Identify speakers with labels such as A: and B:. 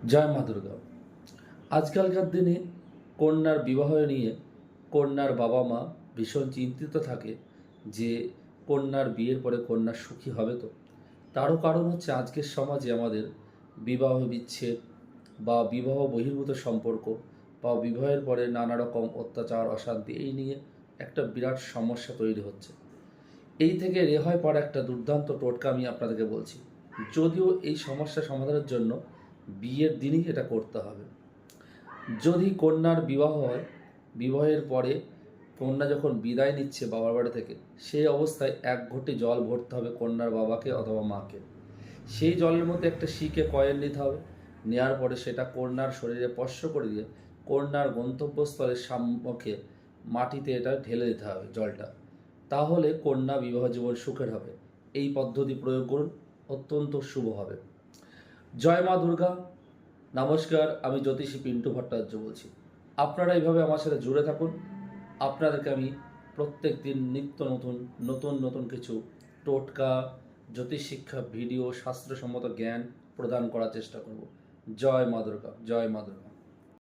A: জয় মা দুর্গা। আজকালকার দিনে কন্যার বিবাহ নিয়ে কন্যার বাবা মা ভীষণ চিন্তিত থাকে যে কন্যার বিয়ের পরে কন্যা সুখী হবে তো। তারও কারণ হচ্ছে আজকের সমাজে আমাদের বিবাহ বিচ্ছেদ বা বিবাহ বহির্ভূত সম্পর্ক বা বিবাহের পরে নানা রকম অত্যাচার অশান্তি এই নিয়ে একটা বিরাট সমস্যা তৈরি হচ্ছে। এই থেকে রেহাই পাওয়ার একটা দুর্দান্ত টোটকা আমি আপনাদেরকে বলছি, যদিও এই সমস্যা সমাধানের জন্য বিয়ের দিনই এটা করতে হবে। যদি কন্যার বিবাহ হয়, বিবাহের পরে কন্যা যখন বিদায় নিচ্ছে বাবার বাড়ি থেকে, সেই অবস্থায় 1 ঘটি জল ভরতে হবে কন্যার বাবাকে অথবা মাকে। সেই জলের মধ্যে একটা শিকে কয়েন নিতে হবে। নেওয়ার পরে সেটা কন্যার শরীরে স্পর্শ করে দিয়ে কন্যার গন্তব্যস্থলের সম্মুখে মাটিতে এটা ঢেলে দিতে হবে জলটা। তাহলে কন্যা বিবাহ জীবন সুখের হবে। এই পদ্ধতি প্রয়োগ করুন, অত্যন্ত শুভ হবে। জয় মা দুর্গা। নমস্কার, আমি জ্যোতিষী পিন্টু ভট্টাচার্য বলছি। আপনারা এইভাবে আমার সাথে জুড়ে থাকুন। আপনাদেরকে আমি প্রত্যেক দিন নিত্য নতুন নতুন নতুন কিছু টোটকা, জ্যোতিষ শিক্ষা ভিডিও, শাস্ত্রসম্মত জ্ঞান প্রদান করার চেষ্টা করব। জয় মা দুর্গা, জয় মা দুর্গা।